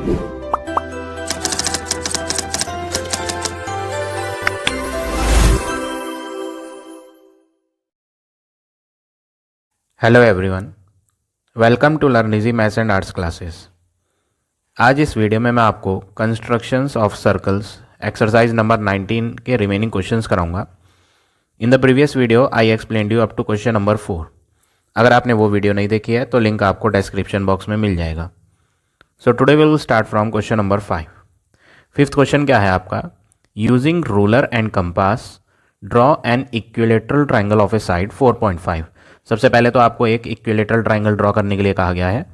Hello everyone, welcome to learn easy maths and arts classes. आज इस video में मैं आपको constructions of circles exercise number 19 के रिमेनिंग क्वेश्चंस कराऊंगा। In the previous video I explained you up to question number 4। अगर आपने वो वीडियो नहीं देखी है तो लिंक आपको डिस्क्रिप्शन बॉक्स में मिल जाएगा। So today we will start from question number 5। Fifth question क्या है आपका? Using ruler and compass draw an equilateral triangle of a side 4.5। सबसे पहले तो आपको एक इक्विलेटरल ट्राइंगल ड्रॉ करने के लिए कहा गया है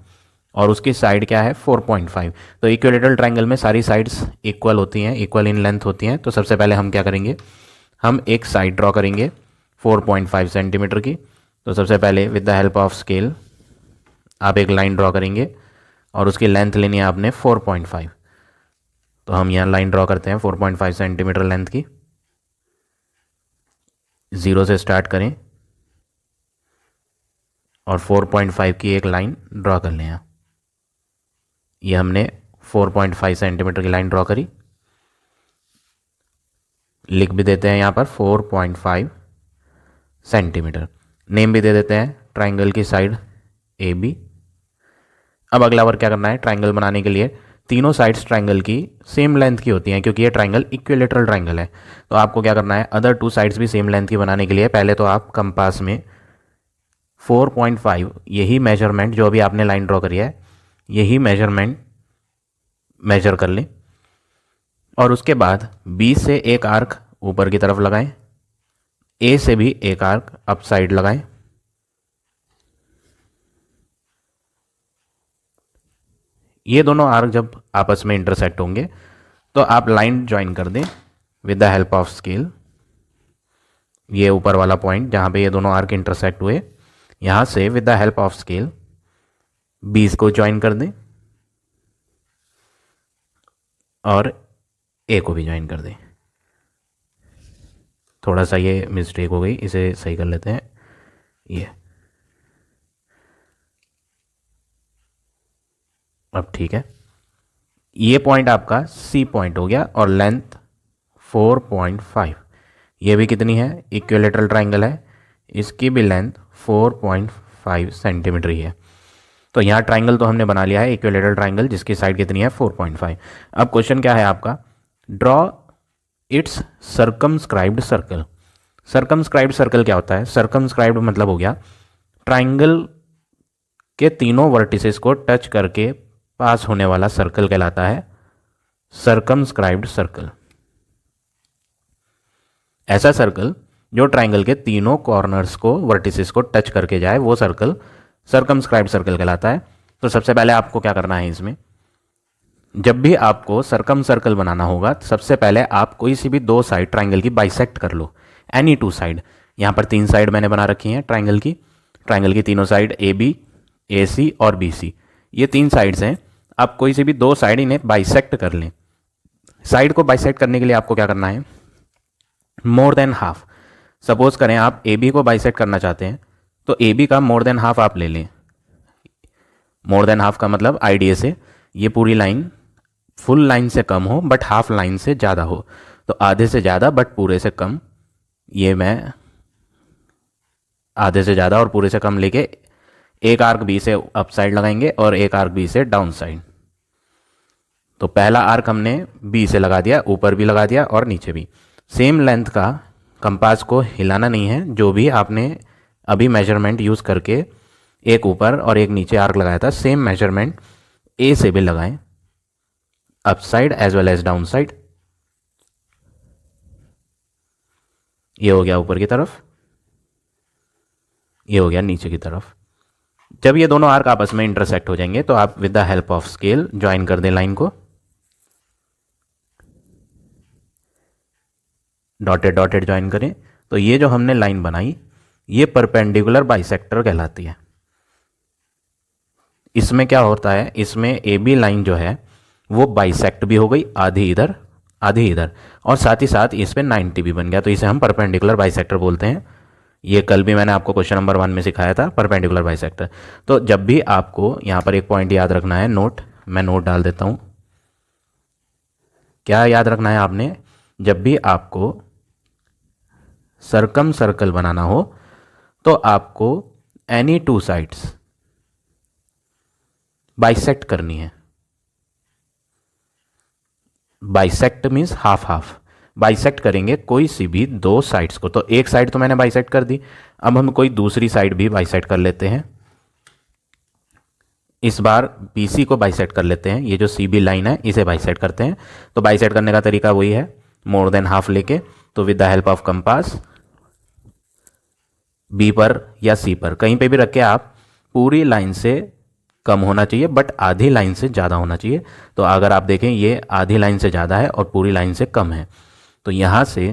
और उसकी साइड क्या है 4.5। तो इक्विलेटरल ट्राइंगल में सारी साइड्स इक्वल होती हैं, इक्वल इन लेंथ होती हैं। तो सबसे पहले हम क्या करेंगे, हम एक साइड ड्रॉ करेंगे 4.5 सेंटीमीटर की। तो सबसे पहले with the help of scale आप एक लाइन ड्रॉ करेंगे और उसकी लेंथ लेनी है आपने 4.5। तो हम यहाँ लाइन ड्रॉ करते हैं 4.5 सेंटीमीटर लेंथ की। 0 से स्टार्ट करें और 4.5 की एक लाइन ड्रॉ कर लें। ये हमने 4.5 सेंटीमीटर की लाइन ड्रॉ करी। लिख भी देते हैं यहाँ पर 4.5 सेंटीमीटर। नेम भी दे देते हैं ट्राइंगल की साइड ए बी। अब अगला वर्क क्या करना है, ट्राइंगल बनाने के लिए तीनों साइड्स ट्राइंगल की सेम लेंथ की होती हैं क्योंकि ये ट्राइंगल इक्विलेटरल ट्राइंगल है। तो आपको क्या करना है, अदर टू साइड्स भी सेम लेंथ की बनाने के लिए पहले तो आप कंपास में 4.5 यही मेजरमेंट जो अभी आपने लाइन ड्रॉ करी है यही मेजरमेंट मेजर कर लें और उसके बाद बी से एक आर्क ऊपर की तरफ लगाएं, ए से भी एक आर्क अप साइड लगाएं। ये दोनों आर्क जब आपस में इंटरसेक्ट होंगे तो आप लाइन ज्वाइन कर दें with the help of scale. ये ऊपर वाला पॉइंट जहां पे ये दोनों आर्क इंटरसेक्ट हुए, यहां से with the help of scale बीस को ज्वाइन कर दें और ए को भी ज्वाइन कर दें। थोड़ा सा ये मिस्टेक हो गई, इसे सही कर लेते हैं। ये अब ठीक है। ये पॉइंट आपका सी पॉइंट हो गया और लेंथ 4.5। ये भी कितनी है, इक्विलेटरल ट्राइंगल है, इसकी भी लेंथ 4.5 सेंटीमीटर ही है। तो यहाँ ट्राइंगल तो हमने बना लिया है इक्विलेटरल ट्राइंगल जिसकी साइड कितनी है 4.5। अब क्वेश्चन क्या है आपका, draw it's circumscribed circle. Circumscribed circle क्या होता है? सर्कमस्क्राइब्ड मतलब हो गया ट्राइंगल के तीनों वर्टिसेस को टच करके पास होने वाला सर्कल कहलाता है सर्कमस्क्राइब्ड सर्कल। ऐसा सर्कल जो ट्राइंगल के तीनों कॉर्नर्स को वर्टिसेस को टच करके जाए वो सर्कल सर्कमस्क्राइब्ड सर्कल कहलाता है। तो सबसे पहले आपको क्या करना है, इसमें जब भी आपको सर्कम सर्कल बनाना होगा सबसे पहले आप कोई सी भी दो साइड ट्राइंगल की बाइसेक्ट कर लो, एनी टू साइड। यहाँ पर तीन साइड मैंने बना रखी हैं ट्राइंगल की तीनों साइड ए बी, ए सी और बी सी, ये तीन साइड्स हैं। आप कोई सी भी दो साइड इन्हें बाइसेक्ट कर लें। साइड को बाइसेक्ट करने के लिए आपको क्या करना है, मोर देन हाफ। सपोज करें आप ए बी को बाइसेक्ट करना चाहते हैं तो ए बी का मोर देन हाफ आप ले लें। मोर देन हाफ का मतलब आईडीए से ये पूरी लाइन फुल लाइन से कम हो बट हाफ लाइन से ज़्यादा हो। तो आधे से ज़्यादा बट पूरे से कम, ये मैं आधे से ज़्यादा और पूरे से कम लेके एक आर्क बी से अप साइड लगाएंगे और एक आर्क बी से डाउन साइड। तो पहला आर्क हमने बी से लगा दिया, ऊपर भी लगा दिया और नीचे भी। सेम लेंथ का कंपास को हिलाना नहीं है, जो भी आपने अभी मेजरमेंट यूज़ करके एक ऊपर और एक नीचे आर्क लगाया था सेम मेजरमेंट ए से भी लगाएं, up side as well as down side. ये हो गया ऊपर की तरफ, ये हो गया नीचे की तरफ। जब ये दोनों आर्क आपस में इंटरसेक्ट हो जाएंगे तो आप with the help of scale join कर दें लाइन को। डॉटेड डॉटेड ज्वाइन करें। तो ये जो हमने लाइन बनाई ये परपेंडिकुलर बाइसेक्टर कहलाती है। इसमें क्या होता है, इसमें ए बी लाइन जो है वो बाइसेक्ट भी हो गई, आधी इधर आधी इधर, और साथ ही साथ इस पे 90 भी बन गया। तो इसे हम परपेंडिकुलर बाइसेक्टर बोलते हैं। ये कल भी मैंने आपको क्वेश्चन नंबर 1 में सिखाया था, परपेंडिकुलर बाइसेक्टर। तो जब भी आपको यहाँ पर एक पॉइंट याद रखना है, नोट, मैं नोट डाल देता हूँ। क्या याद रखना है आपने, जब भी आपको सर्कम सर्कल बनाना हो तो आपको एनी टू साइड्स बाइसेक्ट करनी है। Bisect means half half, bisect करेंगे कोई सी भी दो साइड्स को। तो एक साइड तो मैंने बाइसेक्ट कर दी, अब हम कोई दूसरी साइड भी बाइसेक्ट कर लेते हैं। इस बार BC को बाइसेक्ट कर लेते हैं, ये जो CB लाइन है इसे बाइसेक्ट करते हैं। तो बाइसेक्ट करने का तरीका वही है, मोर देन हाफ लेके, तो with the help of compass B पर या C पर कहीं पे भी रख के आप पूरी लाइन से कम होना चाहिए बट आधी लाइन से ज़्यादा होना चाहिए। तो अगर आप देखें ये आधी लाइन से ज़्यादा है और पूरी लाइन से कम है, तो यहाँ से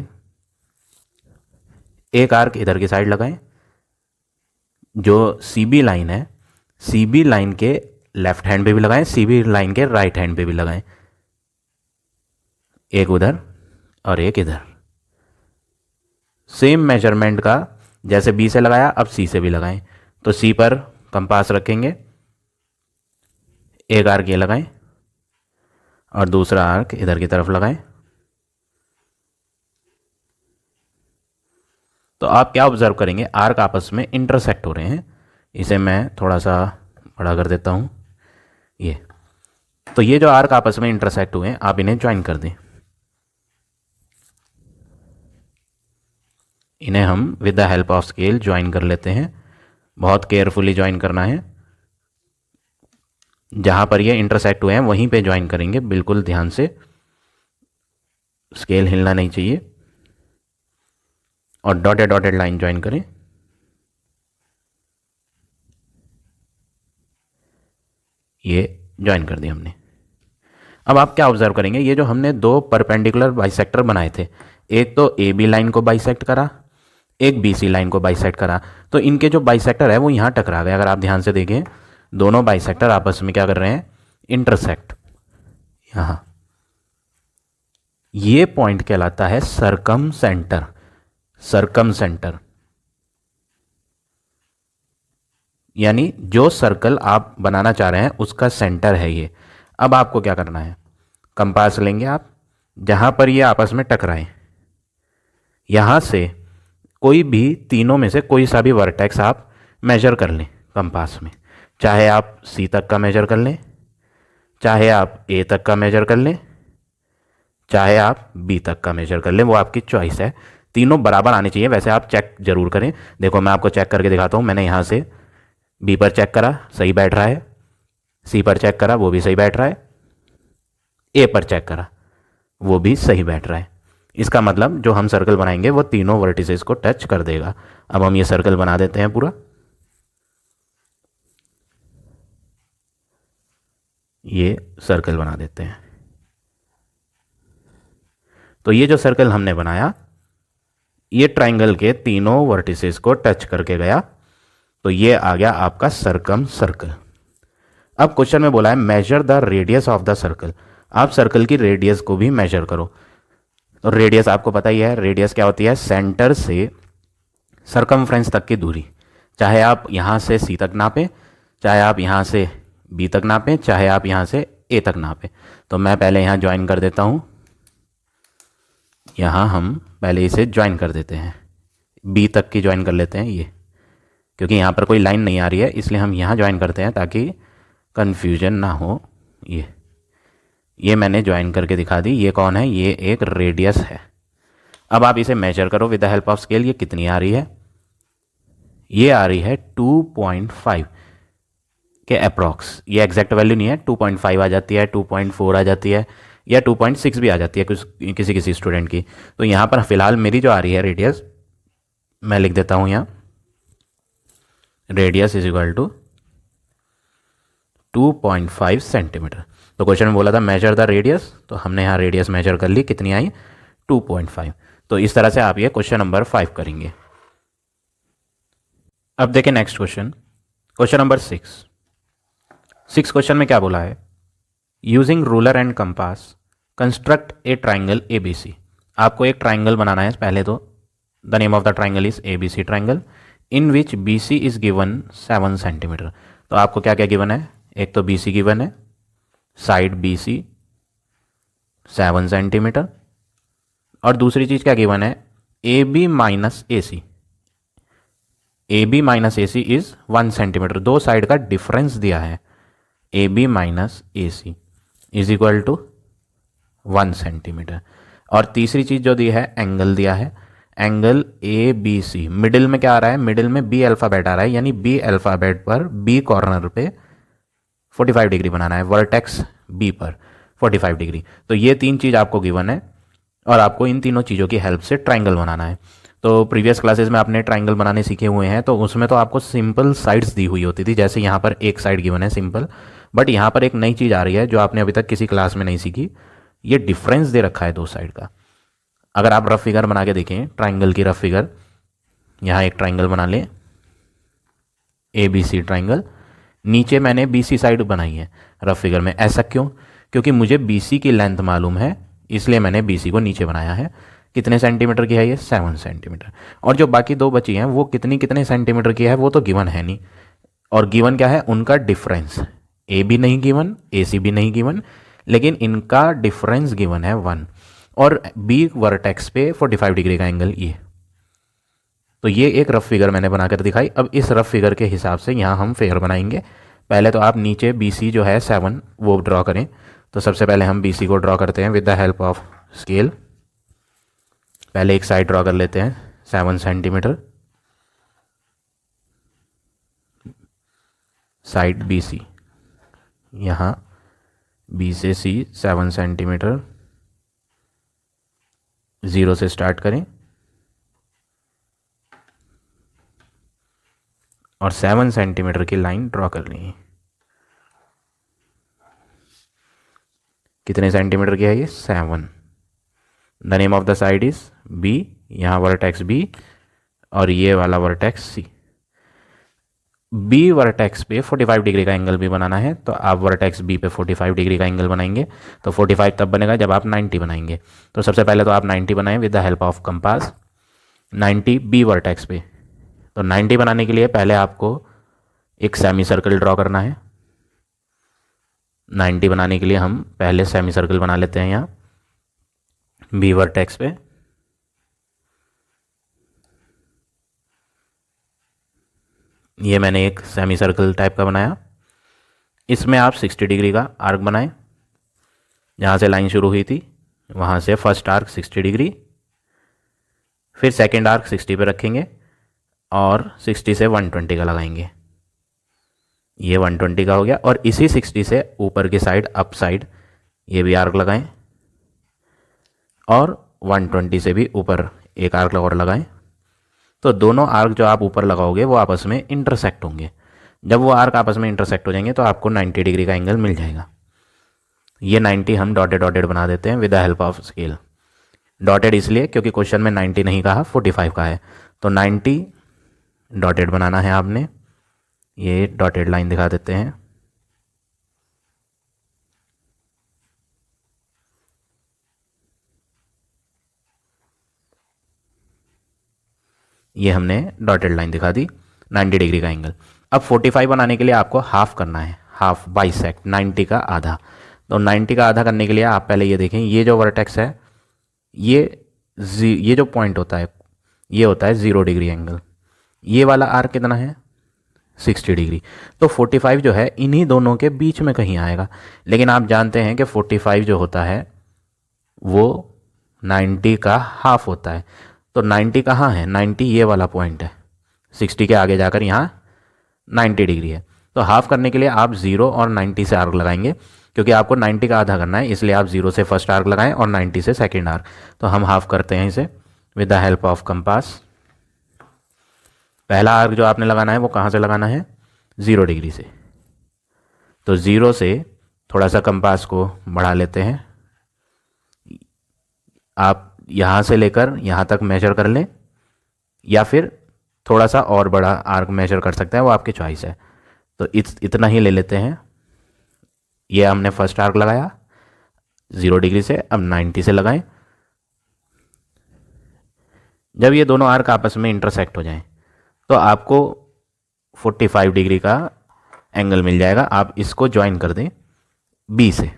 एक आर्क इधर की साइड लगाएं। जो CB लाइन है, CB लाइन के लेफ्ट हैंड पे भी लगाएं, CB लाइन के राइट हैंड पे भी लगाएं, एक उधर और एक इधर। सेम मेजरमेंट का जैसे B से लगाया अब C से भी लगाएं। तो C पर कंपास रखेंगे, एक आर्क ये लगाएं और दूसरा आर्क इधर की तरफ लगाएं। तो आप क्या ऑब्जर्व करेंगे, आर्क आपस में इंटरसेक्ट हो रहे हैं। इसे मैं थोड़ा सा बड़ा कर देता हूं, ये। तो ये जो आर्क आपस में इंटरसेक्ट हुए हैं आप इन्हें ज्वाइन कर दें। इन्हें हम with the help of scale join कर लेते हैं। बहुत केयरफुली ज्वाइन करना है, जहां पर ये इंटरसेक्ट हुए हैं वहीं पे ज्वाइन करेंगे, बिल्कुल ध्यान से, स्केल हिलना नहीं चाहिए। और डॉटेड डॉटेड लाइन ज्वाइन करें। ये ज्वाइन कर दिया हमने। अब आप क्या ऑब्जर्व करेंगे, ये जो हमने दो परपेंडिकुलर बाइसेक्टर बनाए थे, एक तो AB लाइन को बाइसेक्ट करा, एक BC लाइन को बाइसेक्ट करा, तो इनके जो बाइसेक्टर है वो यहाँ टकरा गए। अगर आप ध्यान से देखें दोनों बाइसेक्टर आपस में क्या कर रहे हैं, इंटरसेक्ट। यहाँ ये पॉइंट कहलाता है सर्कम सेंटर। सर्कम सेंटर यानी जो सर्कल आप बनाना चाह रहे हैं उसका सेंटर है ये। अब आपको क्या करना है, कंपास लेंगे आप, जहां पर ये आपस में टकराए, यहां से कोई भी तीनों में से कोई सा भी वर्टेक्स आप मेजर कर लें कंपास में। चाहे आप C तक का मेजर कर लें, चाहे आप A तक का मेजर कर लें, चाहे आप B तक का मेजर कर लें, वो आपकी चॉइस है। तीनों बराबर आने चाहिए। वैसे आप चेक जरूर करें। देखो मैं आपको चेक करके दिखाता हूँ। मैंने यहाँ से B पर चेक करा, सही बैठ रहा है। C पर चेक करा, वो भी सही बैठ रहा है। A पर चेक करा, वो भी सही बैठ रहा है। इसका मतलब जो हम सर्कल बनाएंगे वो तीनों वर्टिसेस को टच कर देगा। अब हम ये सर्कल बना देते हैं पूरा। ये सर्कल बना देते हैं। तो ये जो सर्कल हमने बनाया ये ट्राइंगल के तीनों वर्टिसेस को टच करके गया, तो ये आ गया आपका सर्कम सर्कल। अब क्वेश्चन में बोला है measure the radius of the circle. आप सर्कल की रेडियस को भी मेजर करो। तो रेडियस आपको पता ही है, रेडियस क्या होती है, सेंटर से सर्कमफ्रेंस तक की दूरी। चाहे आप यहाँ से C तक नापें, चाहे आप यहाँ से B तक नापें, चाहे आप यहाँ से A तक नापें। तो मैं पहले यहाँ ज्वाइन कर देता हूँ। यहाँ हम पहले इसे ज्वाइन कर देते हैं, B तक की ज्वाइन कर लेते हैं ये, क्योंकि यहाँ पर कोई लाइन नहीं आ रही है इसलिए हम यहाँ ज्वाइन करते हैं ताकि कन्फ्यूजन ना हो। ये मैंने ज्वाइन करके दिखा दी। ये कौन है, ये एक रेडियस है। अब आप इसे मेजर करो with the help of scale. ये कितनी आ रही है, ये आ रही है 2.5 के अप्रॉक्स। ये एग्जैक्ट वैल्यू नहीं है, 2.5 आ जाती है, 2.4 आ जाती है, या 2.6 भी आ जाती है किसी किसी स्टूडेंट की। तो यहाँ पर फिलहाल मेरी जो आ रही है रेडियस, मैं लिख देता हूँ यहाँ, radius is equal to 2.5 centimetre. तो क्वेश्चन में बोला था मेजर द रेडियस, तो हमने यहाँ रेडियस मेजर कर ली, कितनी आई, 2.5। तो इस तरह से आप ये क्वेश्चन नंबर 5 करेंगे। अब देखें next question, question number 6 question में क्या बोला है, using ruler and compass construct a triangle ABC। आपको एक ट्राइंगल बनाना है। पहले तो the name of the triangle is ABC triangle in which BC is given 7 centimetre. तो आपको क्या क्या गिवन है, एक तो BC गिवन है, साइड BC 7 सेंटीमीटर। और दूसरी चीज़ क्या गिवन है, A B minus A C, A B minus A C is 1 centimetre, दो साइड का डिफरेंस दिया है, A B minus A C is equal to 1 centimetre. और तीसरी चीज़ जो दी है, एंगल दिया है, angle A B C, middle में क्या आ रहा है, मिडिल में बी अल्फ़ाबेट आ रहा है, यानी बी अल्फ़ाबेट पर बी कॉर्नर पे 45 डिग्री बनाना है, वर्टेक्स बी पर 45 डिग्री। तो ये तीन चीज़ आपको गिवन है और आपको इन तीनों चीज़ों की हेल्प से ट्राइंगल बनाना है। तो प्रीवियस क्लासेस में आपने ट्राइंगल बनाने सीखे हुए हैं, तो उसमें तो आपको सिंपल साइड्स दी हुई होती थी, जैसे यहाँ पर एक साइड गिवन है सिंपल, बट यहाँ पर एक नई चीज़ आ रही है जो आपने अभी तक किसी क्लास में नहीं सीखी, ये डिफरेंस दे रखा है दो साइड का। अगर आप रफ फिगर बना के देखें, ट्राइंगल की रफ फिगर, यहाँ एक ट्राइंगल बना लें, ए बी सी ट्राइंगल, नीचे मैंने बी सी साइड बनाई है रफ फिगर में। ऐसा क्यों? क्योंकि मुझे बी सी की लेंथ मालूम है, इसलिए मैंने बी सी को नीचे बनाया है। कितने सेंटीमीटर की है ये? 7 सेंटीमीटर। और जो बाकी दो बची हैं वो कितने सेंटीमीटर की है वो तो गिवन है नहीं, और गिवन क्या है, उनका डिफरेंस। ए भी नहीं गिवन, ए सी भी नहीं गिवन, लेकिन इनका डिफरेंस गिवन है 1, और बी वर्टेक्स पे 45 डिग्री का एंगल ये। तो ये एक रफ फिगर मैंने बनाकर दिखाई। अब इस रफ फिगर के हिसाब से यहाँ हम फिगर बनाएंगे। पहले तो आप नीचे बी सी जो है 7 वो ड्रॉ करें। तो सबसे पहले हम बी सी को ड्रॉ करते हैं with the help of scale. पहले एक साइड ड्रॉ कर लेते हैं 7 सेंटीमीटर, साइड बी सी, यहाँ बी से सी 7 सेंटीमीटर, 0 से स्टार्ट करें और 7 सेंटीमीटर की लाइन ड्रॉ कर ली। कितने सेंटीमीटर की है ये? 7। The name of the side is B, यहाँ वर्टेक्स बी और ये वाला वर्टेक्स सी। बी वर्टेक्स पे 45 डिग्री का एंगल भी बनाना है, तो आप वर्टेक्स बी पे 45 डिग्री का एंगल बनाएंगे। तो 45 तब बनेगा जब आप 90 बनाएंगे। तो सबसे पहले तो आप 90 बनाएं with the help of compass, 90 B vertex पे। तो 90 बनाने के लिए पहले आपको एक सेमी सर्कल ड्रॉ करना है। 90 बनाने के लिए हम पहले सेमी सर्कल बना लेते हैं यहाँ बी वर्टेक्स पे। ये मैंने एक सेमी सर्कल टाइप का बनाया। इसमें आप 60 डिग्री का आर्क बनाएं। जहाँ से लाइन शुरू हुई थी वहाँ से फर्स्ट आर्क 60 डिग्री, फिर सेकंड आर्क 60 पे रखेंगे और 60 से 120 का लगाएंगे। ये 120 का हो गया। और इसी 60 से ऊपर की साइड अप साइड ये भी आर्क लगाएं और 120 से भी ऊपर एक आर्क और लगाएं। तो दोनों आर्क जो आप ऊपर लगाओगे वो आपस में इंटरसेक्ट होंगे। जब वो आर्क आपस में इंटरसेक्ट हो जाएंगे तो आपको 90 डिग्री का एंगल मिल जाएगा। ये 90 हम डॉटेड डॉटेड बना देते हैं with the help of scale. Dotted इसलिए क्योंकि क्वेश्चन में 90 नहीं कहा, 45 का है। तो 90 डॉटेड बनाना है आपने। ये डॉटेड लाइन दिखा देते हैं। ये हमने डॉटेड लाइन दिखा दी 90 डिग्री का एंगल। अब 45 बनाने के लिए आपको हाफ करना है, हाफ बाइसेक्ट 90 का आधा। तो 90 का आधा करने के लिए आप पहले ये देखें, ये जो वर्टेक्स है ये जो पॉइंट होता है ये होता है 0 डिग्री एंगल। ये वाला आर्क कितना है? 60 डिग्री। तो 45 जो है इन्हीं दोनों के बीच में कहीं आएगा। लेकिन आप जानते हैं कि 45 जो होता है वो 90 का हाफ होता है। तो 90 कहाँ है? 90 ये वाला पॉइंट है, 60 के आगे जाकर यहाँ 90 डिग्री है। तो हाफ करने के लिए आप 0 और 90 से आर्क लगाएंगे, क्योंकि आपको 90 का आधा करना है, इसलिए आप 0 से फर्स्ट आर्क लगाएं और 90 से सेकेंड आर्क। तो हम हाफ करते हैं इसे with the help of compass. पहला आर्क जो आपने लगाना है वो कहाँ से लगाना है? 0 डिग्री से। तो 0 से थोड़ा सा कंपास को बढ़ा लेते हैं। आप यहाँ से लेकर यहाँ तक मेजर कर लें या फिर थोड़ा सा और बड़ा आर्क मेजर कर सकते हैं, वो आपकी चॉइस है। तो इतना ही ले लेते हैं। ये हमने फर्स्ट आर्क लगाया 0 डिग्री से, अब 90 से लगाएं। जब ये दोनों आर्क आपस में इंटरसेक्ट हो जाएं तो आपको 45 डिग्री का एंगल मिल जाएगा। आप इसको ज्वाइन कर दें बी से।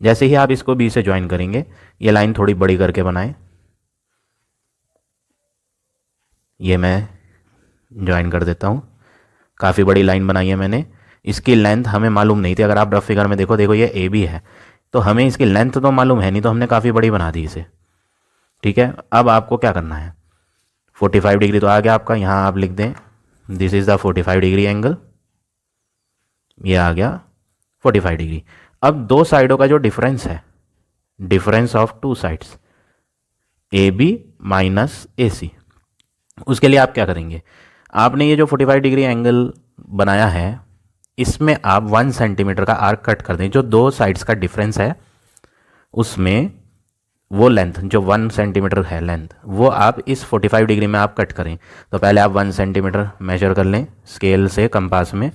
जैसे ही आप इसको बी से ज्वाइन करेंगे, ये लाइन थोड़ी बड़ी करके बनाएं, ये मैं ज्वाइन कर देता हूँ। काफ़ी बड़ी लाइन बनाई है मैंने। इसकी लेंथ हमें मालूम नहीं थी, अगर आप रफ फिगर में देखो ये ए बी है, तो हमें इसकी लेंथ तो मालूम है नहीं, तो हमने काफ़ी बड़ी बना दी इसे। ठीक है, अब आपको क्या करना है, 45 डिग्री तो आ गया आपका, यहाँ आप लिख दें this is the 45 degree angle, ये आ गया 45 डिग्री। अब दो साइडों का जो डिफरेंस है, difference of two sides A B minus A C, उसके लिए आप क्या करेंगे, आपने ये जो 45 डिग्री एंगल बनाया है, इसमें आप 1 सेंटीमीटर का आर्क कट कर दें। जो दो साइड्स का डिफरेंस है उसमें वो लेंथ जो 1 सेंटीमीटर है लेंथ, वो आप इस 45 डिग्री में आप कट करें। तो पहले आप 1 सेंटीमीटर मेजर कर लें, स्केल से कंपास में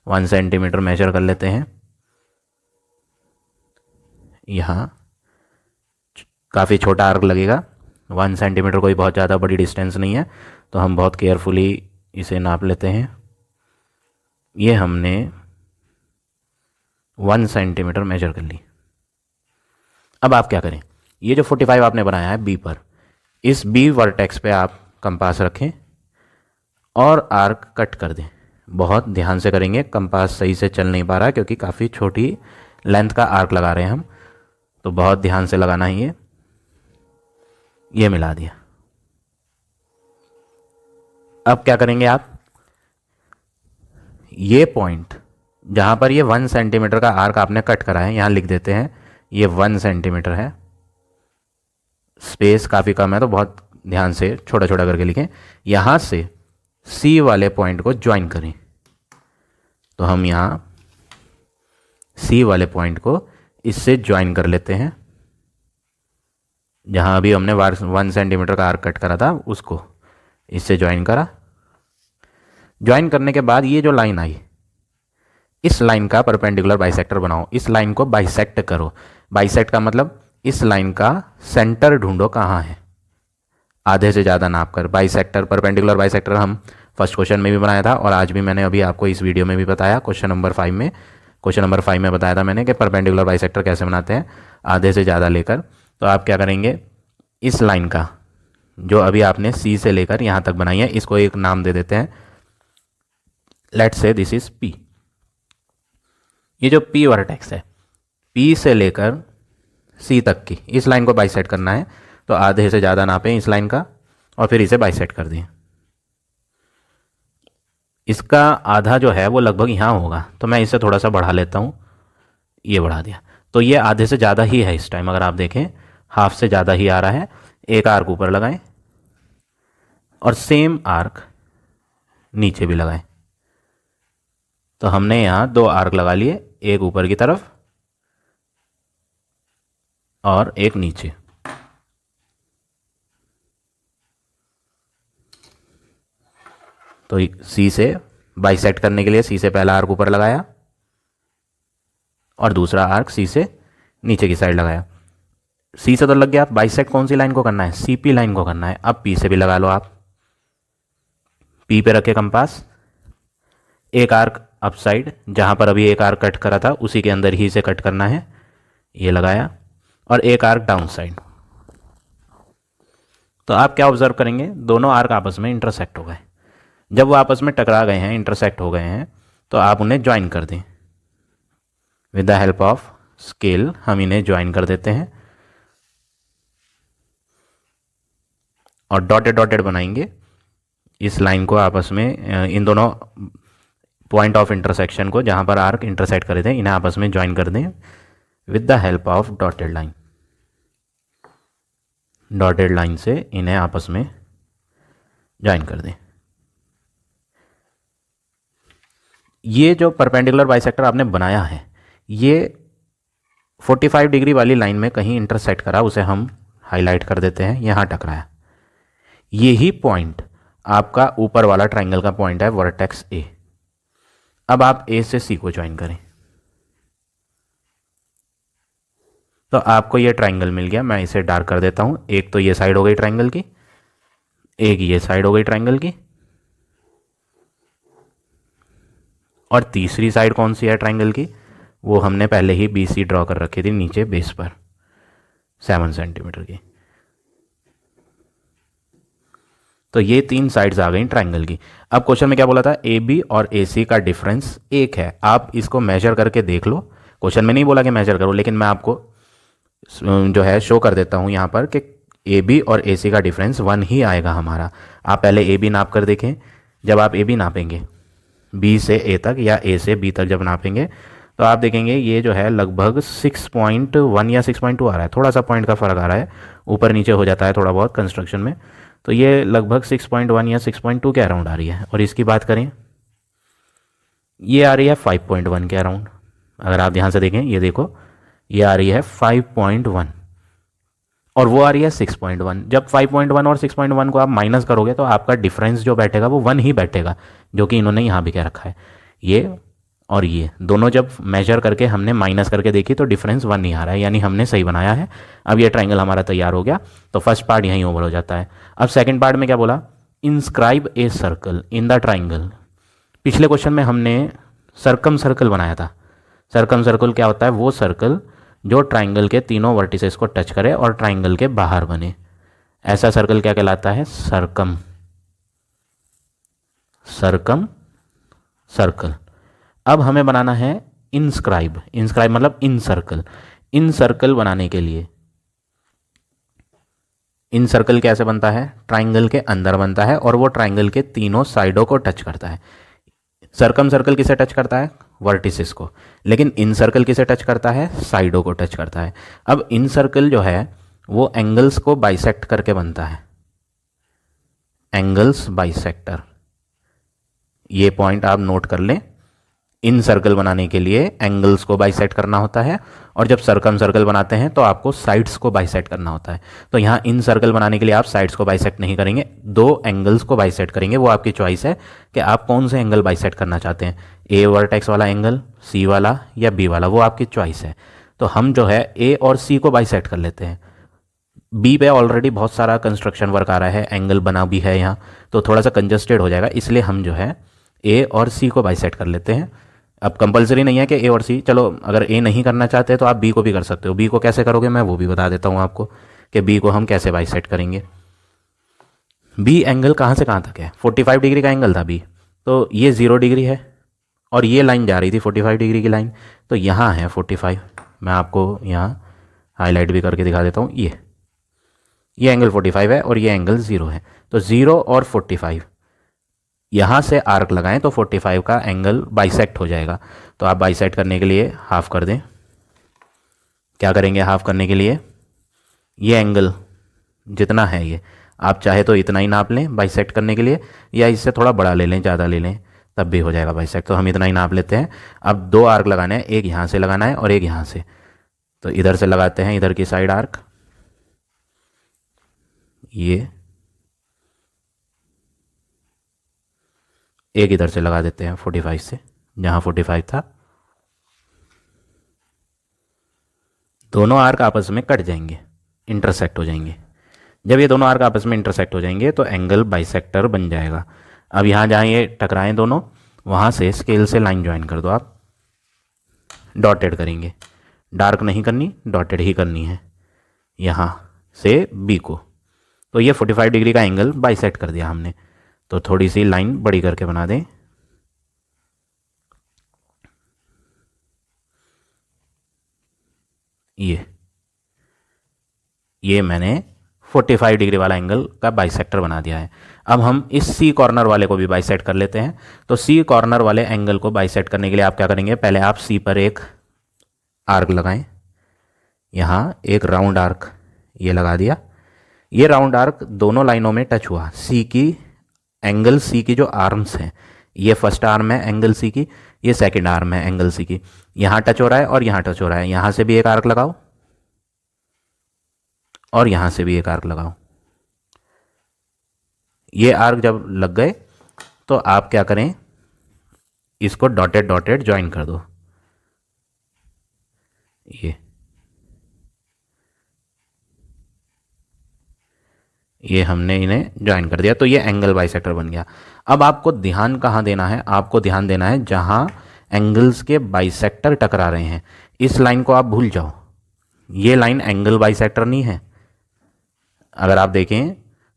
1 सेंटीमीटर मेजर कर लेते हैं। यहाँ काफ़ी छोटा आर्क लगेगा, 1 सेंटीमीटर कोई बहुत ज़्यादा बड़ी डिस्टेंस नहीं है, तो हम बहुत केयरफुली इसे नाप लेते हैं। ये हमने 1 सेंटीमीटर मेजर कर ली। अब आप क्या करें, ये जो 45 आपने बनाया है बी पर, इस बी वर्टेक्स पे आप कंपास रखें और आर्क कट कर दें। बहुत ध्यान से करेंगे, कंपास सही से चल नहीं पा रहा क्योंकि काफ़ी छोटी लेंथ का आर्क लगा रहे हैं हम, तो बहुत ध्यान से लगाना है। ये मिला दिया। अब क्या करेंगे आप, ये पॉइंट जहाँ पर ये 1 सेंटीमीटर का आर्क आपने कट करा है, यहाँ लिख देते हैं ये 1 सेंटीमीटर है। स्पेस काफ़ी कम है तो बहुत ध्यान से छोटा छोटा करके लिखें। यहाँ से सी वाले पॉइंट को ज्वाइन करें, तो हम यहाँ सी वाले पॉइंट को इससे ज्वाइन कर लेते हैं। जहाँ अभी हमने 1 सेंटीमीटर का आर्क कट करा था उसको इससे ज्वाइन करा। ज्वाइन करने के बाद ये जो लाइन आई, इस लाइन का परपेंडिकुलर बाइसेक्टर बनाओ, इस लाइन को बाइसेक्ट करो। बाइसेक्ट का मतलब इस लाइन का सेंटर ढूंढो कहाँ है, आधे से ज़्यादा नाप कर। बाइसेक्टर, परपेंडिकुलर बाइसेक्टर हम फर्स्ट क्वेश्चन में भी बनाया था और आज भी मैंने अभी आपको इस वीडियो में भी बताया, क्वेश्चन नंबर 5 में बताया था मैंने कि परपेंडिकुलर बाइसेक्टर कैसे बनाते हैं, आधे से ज़्यादा लेकर। तो आप क्या करेंगे, इस लाइन का जो अभी आपने सी से लेकर यहाँ तक बनाई है, इसको एक नाम दे देते हैं, let's say this is P. ये जो पी वर्टेक्स है, पी से लेकर सी तक की इस लाइन को बाइसेक्ट करना है, तो आधे से ज़्यादा नापें इस लाइन का और फिर इसे बाइसेक्ट कर दें। इसका आधा जो है वो लगभग यहाँ होगा, तो मैं इसे थोड़ा सा बढ़ा लेता हूँ, ये बढ़ा दिया। तो ये आधे से ज़्यादा ही है इस टाइम, अगर आप देखें हाफ से ज़्यादा ही आ रहा है। एक आर्क ऊपर लगाएं और सेम आर्क नीचे भी लगाएं। तो हमने यहाँ 2 आर्क लगा लिए, एक ऊपर की तरफ और एक नीचे। तो सी से बाइसेक्ट करने के लिए सी से पहला आर्क ऊपर लगाया और दूसरा आर्क सी से नीचे की साइड लगाया। सी से तो लग गया, बाइसेक्ट कौन सी लाइन को करना है, सी पी लाइन को करना है। अब पी से भी लगा लो आप, पी पे रखे कंपास, एक आर्क अप साइड, जहाँ पर अभी एक आर्क कट करा था उसी के अंदर ही इसे कट करना है, ये लगाया, और एक आर्क डाउन साइड। तो आप क्या ऑब्जर्व करेंगे, दोनों आर्क आपस में इंटरसेक्ट हो गए। जब वो आपस में टकरा गए हैं, इंटरसेक्ट हो गए हैं, तो आप उन्हें ज्वाइन कर दें। With the help of scale हम इन्हें ज्वाइन कर देते हैं और डॉटेड डॉटेड बनाएंगे इस लाइन को आपस में, इन दोनों पॉइंट ऑफ इंटरसेक्शन को जहाँ पर आर्क इंटरसेक्ट करे थे, इन्हें आपस में ज्वाइन कर दें with the help of dotted line. Dotted line से इन्हें आपस में ज्वाइन कर दें। ये जो परपेंडिकुलर बाइसेक्टर आपने बनाया है, ये 45 डिग्री वाली लाइन में कहीं इंटरसेक्ट करा, उसे हम हाईलाइट कर देते हैं, यहाँ टकराया। यही पॉइंट आपका ऊपर वाला ट्राइंगल का पॉइंट है, वर्टेक्स ए। अब आप ए से सी को ज्वाइन करें, तो आपको ये ट्राइंगल मिल गया। मैं इसे डार्क कर देता हूँ। एक तो ये साइड हो गई ट्राइंगल की, एक ये साइड हो गई ट्राइंगल की, और तीसरी साइड कौन सी है ट्राइंगल की, वो हमने पहले ही BC ड्रॉ कर रखी थी नीचे बेस पर 7 सेंटीमीटर की। तो ये 3 साइड्स आ गई ट्राइंगल की। अब क्वेश्चन में क्या बोला था, AB और AC का डिफरेंस 1 है। आप इसको मेजर करके देख लो, क्वेश्चन में नहीं बोला कि मेजर करो, लेकिन मैं आपको जो है शो कर देता हूँ यहाँ पर कि AB और AC का डिफरेंस 1 ही आएगा हमारा। आप पहले AB नाप कर देखें। जब आप AB नापेंगे B से A तक या A से B तक जब नापेंगे तो आप देखेंगे ये जो है लगभग 6.1 या 6.2 आ रहा है। थोड़ा सा पॉइंट का फ़र्क आ रहा है, ऊपर नीचे हो जाता है थोड़ा बहुत कंस्ट्रक्शन में। तो ये लगभग 6.1 या 6.2 के अराउंड आ रही है। और इसकी बात करें, ये आ रही है 5.1 के अराउंड। अगर आप ध्यान से देखें, ये देखो, ये आ रही है 5.1 और वो आ रही है 6.1। जब 5.1 और 6.1 को आप माइनस करोगे तो आपका डिफरेंस जो बैठेगा वो 1 ही बैठेगा, जो कि इन्होंने यहाँ भी क्या रखा है। ये और ये दोनों जब मेजर करके हमने माइनस करके देखी तो डिफरेंस 1 नहीं आ रहा है, यानी हमने सही बनाया है। अब ये ट्राइंगल हमारा तैयार हो गया। तो फर्स्ट पार्ट यहीं ओवर हो जाता है। अब सेकंड पार्ट में क्या बोला, inscribe a circle in the triangle. पिछले क्वेश्चन में हमने सर्कम सर्कल बनाया था। सर्कम सर्कल क्या होता है, वो सर्कल जो ट्राइंगल के तीनों वर्टिसेस को टच करे और ट्राइंगल के बाहर बने। ऐसा सर्कल क्या कहलाता है, सर्कम सर्कम सर्कल। अब हमें बनाना है इंस्क्राइब। इंस्क्राइब मतलब इन सर्कल। इन सर्कल बनाने के लिए इन सर्कल कैसे बनता है, ट्राइंगल के अंदर बनता है और वो ट्राइंगल के तीनों साइडों को टच करता है। सर्कम सर्कल किसे टच करता है, वर्टिसेस को, लेकिन इन सर्कल किसे टच करता है, साइडों को टच करता है। अब इन सर्कल जो है वो एंगल्स को बाइसेक्ट करके बनता है, एंगल्स बाइसेक्टर। ये पॉइंट आप नोट कर लें। इन सर्कल बनाने के लिए एंगल्स को बाइसेक्ट करना होता है और जब सर्कम सर्कल बनाते हैं तो आपको साइड्स को बाइसेक्ट करना होता है। तो यहाँ इन सर्कल बनाने के लिए आप साइड्स को बाइसेक्ट नहीं करेंगे, 2 एंगल्स को बाइसेक्ट करेंगे। वो आपकी चॉइस है कि आप कौन से एंगल बाइसेक्ट करना चाहते हैं, ए वर्टेक्स वाला एंगल, सी वाला या बी वाला, वो आपकी चॉइस है। तो हम जो है ए और सी को बाइसेक्ट कर लेते हैं। बी पे ऑलरेडी बहुत सारा कंस्ट्रक्शन वर्क आ रहा है, एंगल बना भी है यहाँ, तो थोड़ा सा कंजस्टेड हो जाएगा, इसलिए हम जो है ए और सी को बाइसेक्ट कर लेते हैं। अब कंपलसरी नहीं है कि ए और सी, चलो अगर ए नहीं करना चाहते तो आप बी को भी कर सकते हो। बी को कैसे करोगे मैं वो भी बता देता हूँ आपको कि बी को हम कैसे बाइसेक्ट करेंगे। बी एंगल कहाँ से कहाँ तक है, 45 डिग्री का एंगल था बी, तो ये 0 डिग्री है और ये लाइन जा रही थी 45 डिग्री की लाइन, तो यहाँ है 45। मैं आपको यहाँ हाईलाइट भी करके दिखा देता हूँ। ये एंगल 45 है और ये एंगल 0 है, तो 0 और 45 यहाँ से आर्क लगाएं तो 45 का एंगल बाइसेक्ट हो जाएगा। तो आप बाइसेक्ट करने के लिए हाफ कर दें। क्या करेंगे हाफ करने के लिए, ये एंगल जितना है ये आप चाहे तो इतना ही नाप लें बाइसेक्ट करने के लिए, या इससे थोड़ा बड़ा ले लें, ज़्यादा ले लें, तब भी हो जाएगा बाइसेक्ट। तो हम इतना ही नाप लेते हैं। अब 2 आर्क लगाने हैं, एक यहाँ से लगाना है और एक यहाँ से। तो इधर से लगाते हैं, इधर की साइड आर्क, ये एक इधर से लगा देते हैं 45 से, जहाँ 45 था। दोनों आर्क आपस में कट जाएंगे, इंटरसेक्ट हो जाएंगे। जब ये दोनों आर्क आपस में इंटरसेक्ट हो जाएंगे तो एंगल बाइसेक्टर बन जाएगा। अब यहाँ जहाँ ये टकराएं दोनों, वहाँ से स्केल से लाइन ज्वाइन कर दो आप। डॉटेड करेंगे, डार्क नहीं करनी, डॉटेड ही करनी है यहाँ से बी को। तो ये 45 डिग्री का एंगल बाइसेक्ट कर दिया हमने। तो थोड़ी सी लाइन बड़ी करके बना दें। ये मैंने 45 डिग्री वाला एंगल का बाइसेक्टर बना दिया है। अब हम इस सी कॉर्नर वाले को भी बाइसेक्ट कर लेते हैं। तो सी कॉर्नर वाले एंगल को बाइसेक्ट करने के लिए आप क्या करेंगे, पहले आप सी पर एक आर्क लगाएं, यहाँ एक राउंड आर्क ये लगा दिया। ये राउंड आर्क दोनों लाइनों में टच हुआ। सी की एंगल सी की जो आर्म्स हैं, ये फर्स्ट आर्म है एंगल सी की, ये सेकंड आर्म है एंगल सी की, यहाँ टच हो रहा है और यहाँ टच हो रहा है। यहाँ से भी एक आर्क लगाओ और यहाँ से भी एक आर्क लगाओ। ये आर्क जब लग गए तो आप क्या करें, इसको डॉटेड डॉटेड ज्वाइन कर दो। ये हमने इन्हें ज्वाइन कर दिया, तो ये एंगल बाइसेक्टर बन गया। अब आपको ध्यान कहाँ देना है, आपको ध्यान देना है जहाँ एंगल्स के बाइसेक्टर टकरा रहे हैं। इस लाइन को आप भूल जाओ, ये लाइन एंगल बाइसेक्टर नहीं है। अगर आप देखें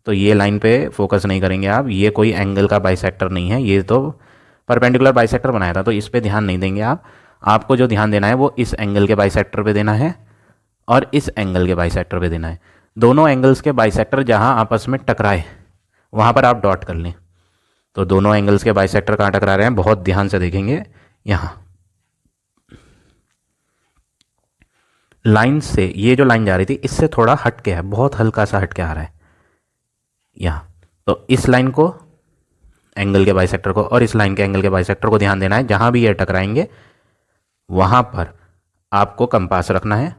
तो ये लाइन पे फोकस नहीं करेंगे आप, ये कोई एंगल का बाइसेक्टर नहीं है, ये तो परपेंडिकुलर बाइसेक्टर बनाया था, तो इस पे ध्यान नहीं देंगे आप। आपको जो ध्यान देना है वो इस एंगल के बाइसेक्टर पे देना है और इस एंगल के बाइसेक्टर पे देना है। दोनों एंगल्स के बाइसेक्टर जहां आपस में टकराए वहां पर आप डॉट कर लें। तो दोनों एंगल्स के बाइसेक्टर कहाँ टकरा रहे हैं, बहुत ध्यान से देखेंगे। यहाँ लाइन से, ये जो लाइन जा रही थी इससे थोड़ा हट के है, बहुत हल्का सा हट के आ रहा है यहाँ। तो इस लाइन को, एंगल के बाइसेक्टर को, और इस लाइन के एंगल के बाइसेक्टर को ध्यान देना है। जहां भी ये टकराएंगे वहां पर आपको कंपास रखना है।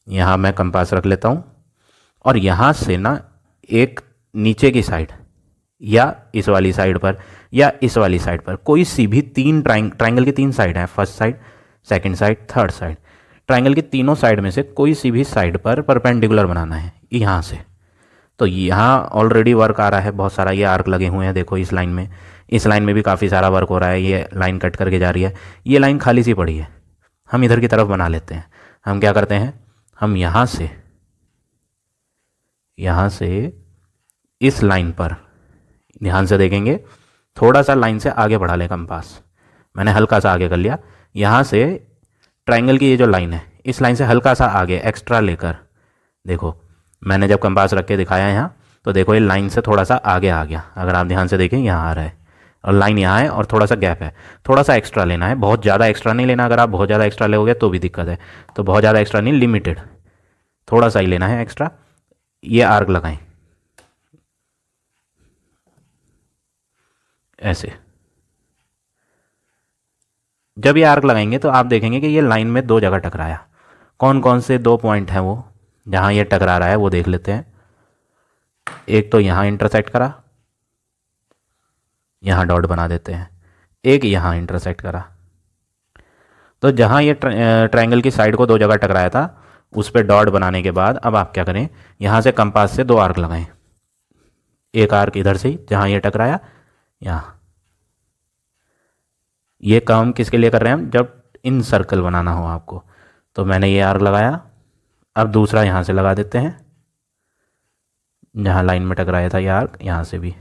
यहाँ मैं कंपास रख लेता हूँ और यहाँ से ना एक नीचे की साइड या इस वाली साइड पर या इस वाली साइड पर कोई सी भी तीन ट्राइंगल की तीन साइड हैं, first side, second side, third side. Triangle की तीनों साइड में से कोई सी भी साइड पर परपेंडिकुलर बनाना है यहाँ से। तो यहाँ ऑलरेडी वर्क आ रहा है बहुत सारा, ये आर्क लगे हुए हैं देखो इस लाइन में, इस लाइन में भी काफ़ी सारा वर्क हो रहा है। ये लाइन कट करके जा रही है, ये लाइन खाली सी पड़ी है, हम इधर की तरफ बना लेते हैं। हम क्या करते हैं, हम यहाँ से इस लाइन पर ध्यान से देखेंगे, थोड़ा सा लाइन से आगे बढ़ा ले कंपास, मैंने हल्का सा आगे कर लिया। यहाँ से ट्राइंगल की ये जो लाइन है, इस लाइन से हल्का सा आगे एक्स्ट्रा लेकर, देखो मैंने जब कंपास रख के दिखाया यहाँ, तो देखो ये लाइन से थोड़ा सा आगे आ गया। अगर आप ध्यान से देखें यहाँ आ रहा है और लाइन यहाँ है और थोड़ा सा गैप है, थोड़ा सा एक्स्ट्रा लेना है, बहुत ज़्यादा एक्स्ट्रा नहीं लेना। अगर आप बहुत ज़्यादा एक्स्ट्रा लोगे तो भी दिक्कत है, तो बहुत ज़्यादा एक्स्ट्रा नहीं, लिमिटेड थोड़ा सा ही लेना है एक्स्ट्रा। ये आर्क लगाएं ऐसे। जब ये आर्क लगाएंगे तो आप देखेंगे कि ये लाइन में दो जगह टकराया। कौन कौन से दो पॉइंट हैं वो जहाँ ये टकरा रहा है, वो देख लेते हैं। एक तो यहाँ इंटरसेक्ट करा, यहाँ डॉट बना देते हैं। एक यहाँ इंटरसेक्ट करा, तो जहाँ ये ट्रायंगल की साइड को दो जगह टकराया था उस पर डॉट बनाने के बाद अब आप क्या करें, यहाँ से कंपास से दो आर्क लगाएं। एक आर्क इधर से जहाँ ये टकराया यहाँ। ये काम किसके लिए कर रहे हैं हम, जब इन सर्कल बनाना हो आपको। तो मैंने ये आर्क लगाया, अब दूसरा यहाँ से लगा देते हैं जहाँ लाइन में टकराया था ये आर्क, यहाँ से भी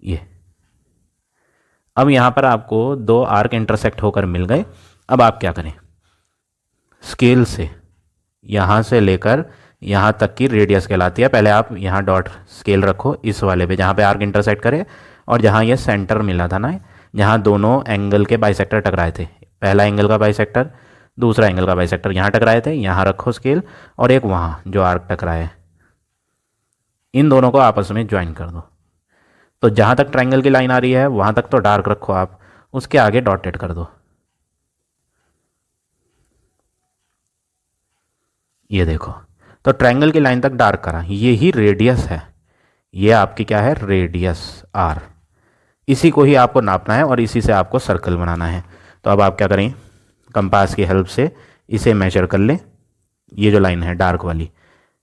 ये। अब यहाँ पर आपको दो आर्क इंटरसेक्ट होकर मिल गए। अब आप क्या करें, स्केल से यहाँ से लेकर यहाँ तक की रेडियस कहलाती है। पहले आप यहाँ डॉट स्केल रखो इस वाले पे जहाँ पे आर्क इंटरसेक्ट करे, और जहाँ ये सेंटर मिला था ना, जहाँ दोनों एंगल के बाइसेक्टर टकराए थे, पहला एंगल का बाइसेक्टर, दूसरा एंगल का बाइसेक्टर यहाँ टकराए थे, यहाँ रखो स्केल, और एक वहाँ जो आर्क टकराए, इन दोनों को आपस में ज्वाइन कर दो। तो जहाँ तक ट्रायंगल की लाइन आ रही है वहाँ तक तो डार्क रखो आप, उसके आगे डॉटेड कर दो। ये देखो, तो ट्रायंगल की लाइन तक डार्क करा, ये ही रेडियस है, ये आपकी क्या है, रेडियस आर। इसी को ही आपको नापना है और इसी से आपको सर्कल बनाना है। तो अब आप क्या करें, कंपास की हेल्प से इसे मेजर कर लें। ये जो लाइन है डार्क वाली,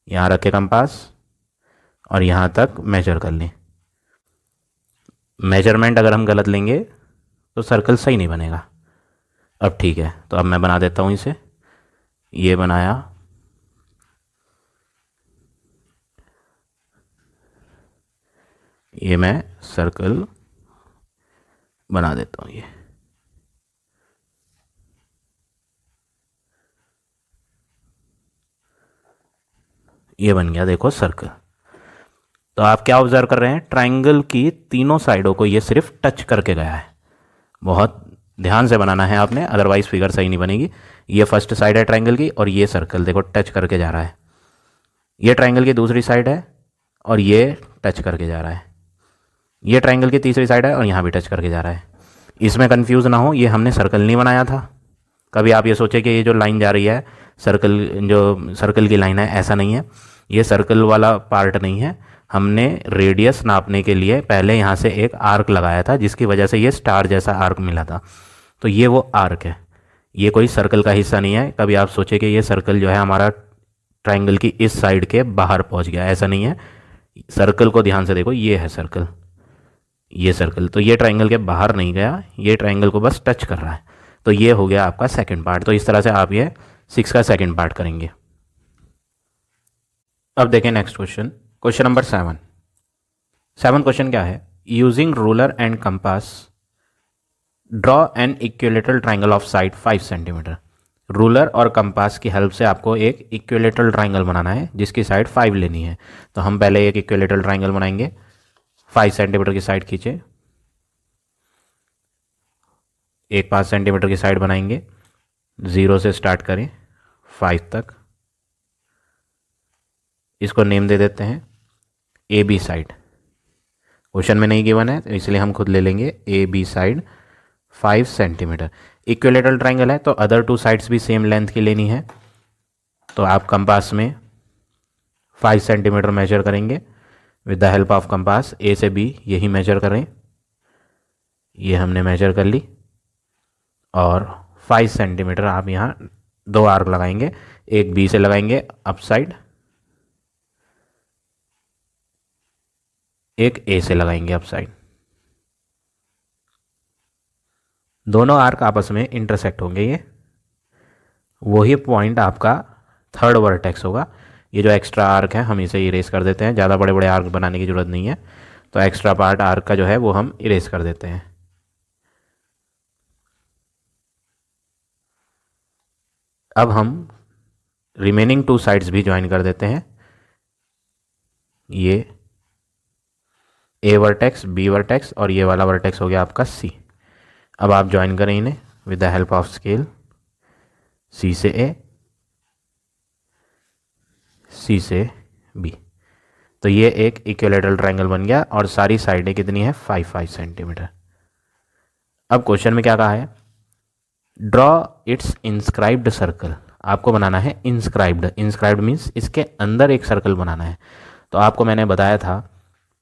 यहाँ रखे कंपास और यहाँ तक मेजर कर लें। मेजरमेंट अगर हम गलत लेंगे तो सर्कल सही नहीं बनेगा। अब ठीक है, तो अब मैं बना देता हूँ इसे। ये बनाया, ये मैं सर्कल बना देता हूँ। ये बन गया देखो सर्कल। तो आप क्या ऑब्जर्व कर रहे हैं, ट्रायंगल की तीनों साइडों को ये सिर्फ टच करके गया है। बहुत ध्यान से बनाना है आपने, अदरवाइज फिगर सही नहीं बनेगी। ये फर्स्ट साइड है ट्रायंगल की और ये सर्कल देखो टच करके जा रहा है। ये ट्रायंगल की दूसरी साइड है और ये टच करके जा रहा है। ये ट्रायंगल की तीसरी साइड है और यहाँ भी टच करके जा रहा है। इसमें कंफ्यूज ना हो, ये हमने सर्कल नहीं बनाया था। कभी आप ये सोचे कि ये जो लाइन जा रही है सर्कल, जो सर्कल की लाइन है, ऐसा नहीं है, ये सर्कल वाला पार्ट नहीं है। हमने रेडियस नापने के लिए पहले यहाँ से एक आर्क लगाया था जिसकी वजह से ये स्टार जैसा आर्क मिला था। तो ये वो आर्क है, ये कोई सर्कल का हिस्सा नहीं है। कभी आप सोचे कि ये सर्कल जो है हमारा ट्रायंगल की इस साइड के बाहर पहुँच गया, ऐसा नहीं है। सर्कल को ध्यान से देखो, ये है सर्कल, ये सर्कल, तो ये ट्राइंगल के बाहर नहीं गया, ये ट्राइंगल को बस टच कर रहा है। तो ये हो गया आपका सेकंड पार्ट। तो इस तरह से आप ये 6 का सेकंड पार्ट करेंगे। अब देखें next question, question number 7 question क्या है, using ruler and compass draw an equilateral triangle of side 5 centimetre. Ruler और कंपास की हेल्प से आपको एक इक्विलेटरल ट्राइंगल बनाना है जिसकी साइड 5 लेनी है। तो हम पहले एक इक्विलेटरल ट्राइंगल बनाएंगे। 5 सेंटीमीटर की साइड खींचे, एक 5 सेंटीमीटर की साइड बनाएंगे। 0 से स्टार्ट करें 5 तक, इसको नेम दे देते हैं ए बी साइड। क्वेश्चन में नहीं गिवन है तो इसलिए हम खुद ले लेंगे A B side 5 centimetre. Equilateral triangle है तो अदर 2 साइड्स भी सेम लेंथ की लेनी है। तो आप कंपास में 5 सेंटीमीटर मेजर करेंगे with the help of compass. A से बी यही मेजर करें, ये हमने मेजर कर ली। और 5 सेंटीमीटर आप यहाँ 2 आर्क लगाएंगे, एक बी से लगाएंगे अप साइड, एक ए से लगाएंगे अप साइड। दोनों आर्क आपस में इंटरसेक्ट होंगे, ये वही पॉइंट आपका थर्ड वर्टेक्स होगा। ये जो एक्स्ट्रा आर्क है हम इसे इरेज कर देते हैं, ज़्यादा बड़े बड़े आर्क बनाने की ज़रूरत नहीं है। तो एक्स्ट्रा पार्ट आर्क का जो है वो हम इरेज कर देते हैं। अब हम रिमेनिंग 2 साइड्स भी ज्वाइन कर देते हैं। ये ए वर्टेक्स, बी वर्टेक्स और ये वाला वर्टेक्स हो गया आपका सी। अब आप ज्वाइन करें इन्हें with the help of scale. C से ए, सी से बी। तो ये एक इक्विलेटरल ट्राइंगल बन गया और सारी साइडें कितनी है 5 सेंटीमीटर। अब क्वेश्चन में क्या कहा है, ड्रॉ इट्स इंस्क्राइब्ड सर्कल। आपको बनाना है इंस्क्राइब्ड। इंस्क्राइब्ड मीन्स इसके अंदर एक सर्कल बनाना है। तो आपको मैंने बताया था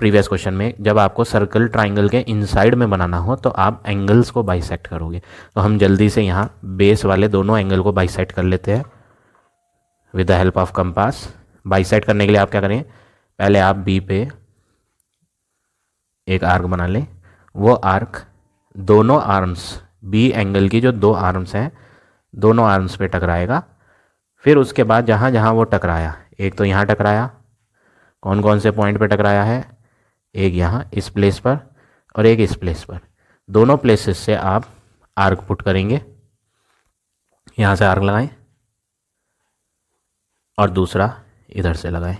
प्रीवियस क्वेश्चन में, जब आपको सर्कल ट्राइंगल के इनसाइड में बनाना हो तो आप एंगल्स को बाइसेक्ट करोगे। तो हम जल्दी से यहाँ बेस वाले दोनों एंगल को बाइसेक्ट कर लेते हैं with the help of compass. Bisect करने के लिए आप क्या करें, पहले आप बी पे एक आर्क बना लें। वो आर्क दोनों आर्म्स, बी एंगल की जो 2 आर्म्स हैं दोनों आर्म्स पे टकराएगा। फिर उसके बाद जहाँ जहाँ वो टकराया, एक तो यहाँ टकराया, कौन कौन से पॉइंट पे टकराया है, एक यहाँ इस प्लेस पर और एक इस प्लेस पर। दोनों प्लेसेस से आप आर्क पुट करेंगे। यहाँ से आर्क लगाएं और दूसरा इधर से लगाएं।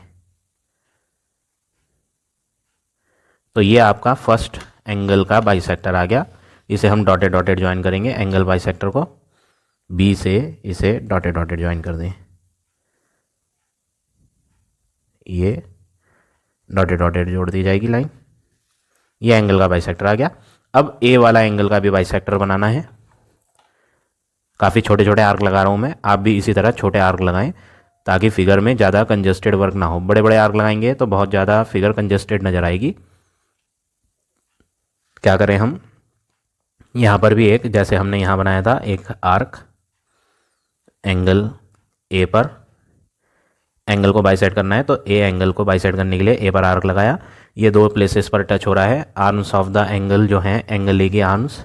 तो ये आपका फर्स्ट एंगल का बाइसेक्टर आ गया। इसे हम डॉटेड डॉटेड ज्वाइन करेंगे एंगल बाइसेक्टर को। बी से इसे डॉटेड डॉटेड ज्वाइन कर दें, ये डॉटेड डॉटेड जोड़ दी जाएगी लाइन। ये एंगल का बाइसेक्टर आ गया। अब ए वाला एंगल का भी बाइसेक्टर बनाना है। काफ़ी छोटे छोटे आर्क लगा रहा हूँ मैं, आप भी इसी तरह छोटे आर्क लगाएं ताकि फिगर में ज़्यादा कंजस्टेड वर्क ना हो। बड़े बड़े आर्क लगाएंगे तो बहुत ज़्यादा फिगर कंजस्टेड नज़र आएगी। क्या करें हम, यहाँ पर भी एक, जैसे हमने यहाँ बनाया था एक आर्क एंगल ए पर, एंगल को बाइसेक्ट करना है तो ए एंगल को बाइसेक्ट करने के लिए ए पर आर्क लगाया। ये 2 प्लेसेस पर टच हो रहा है। आर्म्स ऑफ द एंगल जो हैं एंगल ए की आर्म्स,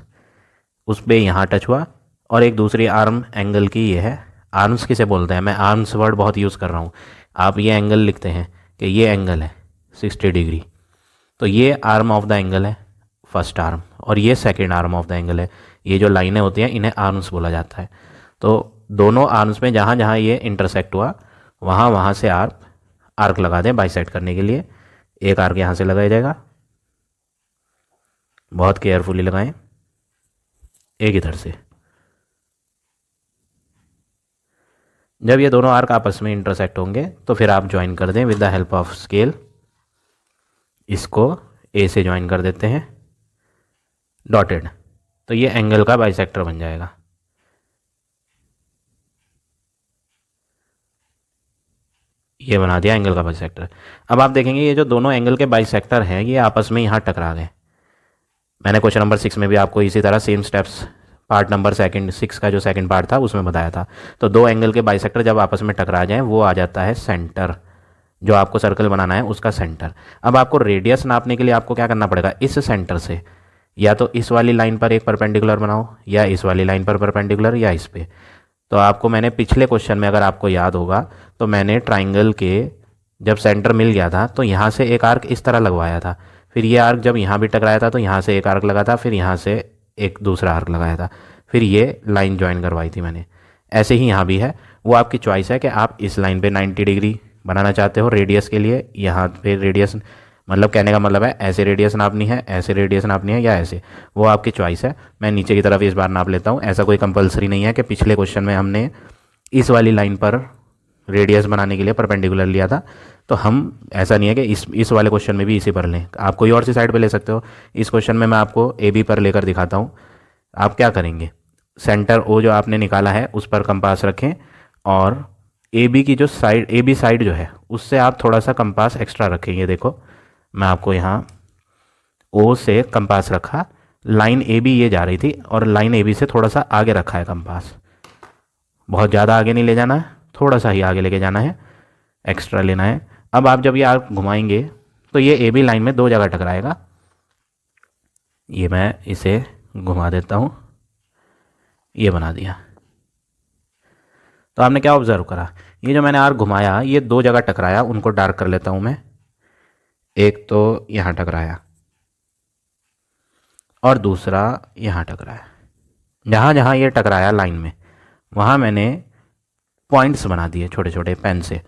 उस पर यहाँ टच हुआ। और एक दूसरी आर्म एंगल की ये है, आर्म्स किसे बोलते हैं, मैं आर्म्स वर्ड बहुत यूज़ कर रहा हूँ। आप ये एंगल लिखते हैं कि ये एंगल है 60 डिग्री, तो ये आर्म ऑफ द एंगल है फर्स्ट आर्म और ये second arm of the angle है। ये जो लाइनें होती हैं इन्हें आर्म्स बोला जाता है। तो दोनों आर्म्स में जहाँ जहाँ ये इंटरसेक्ट हुआ वहाँ वहाँ से आप आर्क लगा दें बाइसेक्ट करने के लिए। एक आर्क यहाँ से लगाया जाएगा, बहुत केयरफुली लगाएं, एक इधर से। जब ये दोनों आर्क आपस में इंटरसेक्ट होंगे तो फिर आप ज्वाइन कर दें with the help of scale. इसको ए से ज्वाइन कर देते हैं डॉटेड, तो ये एंगल का बाइसेक्टर बन जाएगा। ये बना दिया एंगल का बाइसेक्टर। अब आप देखेंगे ये जो दोनों एंगल के बाइसेक्टर हैं ये आपस में यहाँ टकरा गए। मैंने क्वेश्चन नंबर 6 में भी आपको इसी तरह सेम स्टेप्स पार्ट नंबर 6 का जो सेकंड पार्ट था उसमें बताया था। तो 2 एंगल के बाइसेक्टर जब आपस में टकरा जाएं वो आ जाता है सेंटर। जो आपको सर्कल बनाना है उसका सेंटर। अब आपको रेडियस नापने के लिए आपको क्या करना पड़ेगा, इस सेंटर से या तो इस वाली लाइन पर एक परपेंडिकुलर बनाओ, या इस वाली लाइन पर परपेंडिकुलर, या इस पे। तो आपको मैंने पिछले क्वेश्चन में अगर आपको याद होगा तो मैंने ट्राइंगल के जब सेंटर मिल गया था तो यहाँ से एक आर्क इस तरह लगवाया था, फिर ये आर्क जब यहाँ भी टकराया था तो यहाँ से एक आर्क लगा था, फिर यहाँ से एक दूसरा आर्क लगाया था, फिर ये लाइन ज्वाइन करवाई थी मैंने। ऐसे ही यहाँ भी है, वो आपकी चॉइस है कि आप इस लाइन पे 90 डिग्री बनाना चाहते हो रेडियस के लिए, यहाँ पे रेडियस मतलब कहने का मतलब है ऐसे रेडियस नापनी है, ऐसे रेडियस नापनी है, या ऐसे, वो आपकी चॉइस है। मैं नीचे की तरफ इस बार नाप लेता हूँ, ऐसा कोई कंपलसरी नहीं है कि पिछले क्वेश्चन में हमने इस वाली लाइन पर रेडियस बनाने के लिए परपेंडिकुलर लिया था, तो हम ऐसा नहीं है कि इस वाले क्वेश्चन में भी इसी पर लें, आप कोई और सी साइड पे ले सकते हो। इस क्वेश्चन में मैं आपको ए बी पर लेकर दिखाता हूँ। आप क्या करेंगे, सेंटर ओ जो आपने निकाला है उस पर कंपास रखें, और ए बी की जो साइड, ए बी साइड जो है उससे आप थोड़ा सा कंपास एक्स्ट्रा रखें। ये देखो मैं आपको यहाँ ओ से कंपास रखा, लाइन ए बी ये जा रही थी और लाइन ए बी से थोड़ा सा आगे रखा है कंपास, बहुत ज़्यादा आगे नहीं ले जाना है, थोड़ा सा ही आगे लेके जाना है, एक्स्ट्रा लेना है। अब आप जब ये आर्क घुमाएंगे तो ये ए बी लाइन में 2 जगह टकराएगा। ये मैं इसे घुमा देता हूँ, ये बना दिया। तो आपने क्या ऑब्जर्व करा, ये जो मैंने आर्क घुमाया ये 2 जगह टकराया, उनको डार्क कर लेता हूँ मैं। एक तो यहाँ टकराया और दूसरा यहाँ टकराया। जहाँ जहाँ ये टकराया लाइन में वहाँ मैंने पॉइंट्स बना दिए छोटे छोटे पेन से।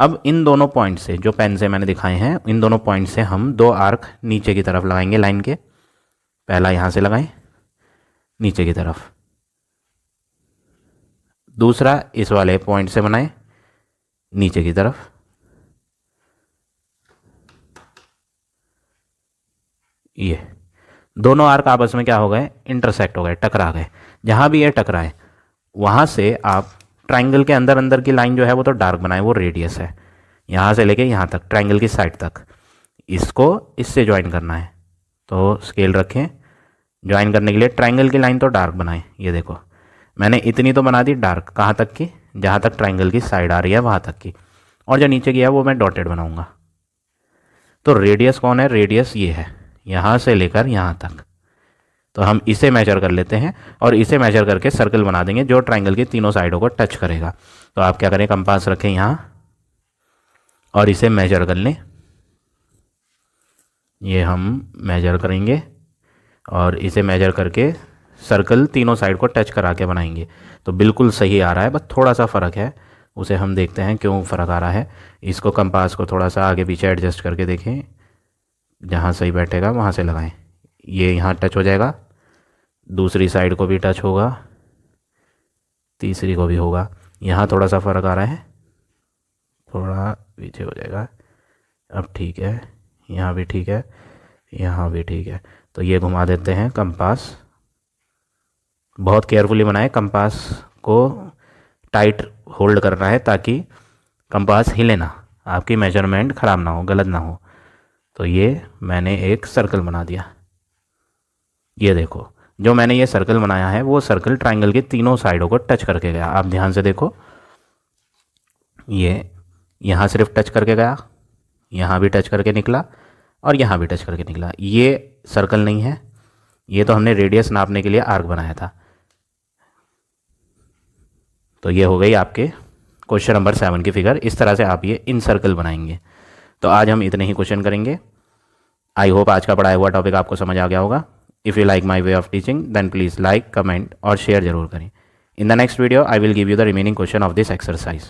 अब इन दोनों पॉइंट से, जो पेन से मैंने दिखाए हैं, इन दोनों पॉइंट से हम 2 आर्क नीचे की तरफ लगाएंगे लाइन के। पहला यहाँ से लगाएं नीचे की तरफ, दूसरा इस वाले पॉइंट से बनाएं नीचे की तरफ। ये दोनों आर्क आपस में क्या हो गए, इंटरसेक्ट हो गए, टकरा गए। जहाँ भी ये टकराए वहाँ से आप ट्राइंगल के अंदर अंदर की लाइन जो है वो तो डार्क बनाए, वो रेडियस है, यहाँ से लेके यहाँ तक ट्राइंगल की साइड तक, इसको इससे ज्वाइन करना है। तो स्केल रखें, ज्वाइन करने के लिए ट्राइंगल की लाइन तो डार्क बनाएं। ये देखो मैंने इतनी तो बना दी डार्क, कहाँ तक की, जहाँ तक ट्राइंगल की साइड आ रही है वहाँ तक की, और जो नीचे की है वो मैं डॉटेड बनाऊँगा। तो रेडियस कौन है, रेडियस ये है, यहाँ से लेकर यहाँ तक। तो हम इसे मेजर कर लेते हैं और इसे मेजर करके सर्कल बना देंगे जो ट्राइंगल की तीनों साइडों को टच करेगा। तो आप क्या करें, कंपास रखें यहाँ और इसे मेजर कर लें। ये हम मेजर करेंगे और इसे मेजर करके सर्कल तीनों साइड को टच करा के बनाएंगे। तो बिल्कुल सही आ रहा है, बस थोड़ा सा फ़र्क है, उसे हम देखते हैं क्यों फ़र्क आ रहा है। इसको कंपास को थोड़ा सा आगे पीछे एडजस्ट करके देखें, जहाँ सही बैठेगा वहाँ से लगाएं। ये यहाँ टच हो जाएगा, दूसरी साइड को भी टच होगा, तीसरी को भी होगा। यहाँ थोड़ा सा फ़र्क आ रहा है, थोड़ा पीछे हो जाएगा। अब ठीक है, यहाँ भी ठीक है, यहाँ भी ठीक है। तो ये घुमा देते हैं कंपास। बहुत केयरफुली बनाएं, कंपास को टाइट होल्ड करना है ताकि कंपास हिले ना, आपकी मेजरमेंट ख़राब ना हो, गलत ना हो। तो ये मैंने एक सर्कल बना दिया। ये देखो जो मैंने ये सर्कल बनाया है वो सर्कल ट्राइंगल की तीनों साइडों को टच करके गया। आप ध्यान से देखो, ये यहाँ सिर्फ टच करके गया, यहाँ भी टच करके निकला और यहाँ भी टच करके निकला। ये सर्कल नहीं है, ये तो हमने रेडियस नापने के लिए आर्क बनाया था। तो ये हो गई आपके क्वेश्चन नंबर 7 की फिगर। इस तरह से आप ये इन सर्कल बनाएंगे। तो आज हम इतने ही क्वेश्चन करेंगे। आई होप आज का पढ़ाया हुआ टॉपिक आपको समझ आ गया होगा। If you like my way of teaching then please like, comment और शेयर जरूर करें। In the next video I will give you the remaining question of this exercise.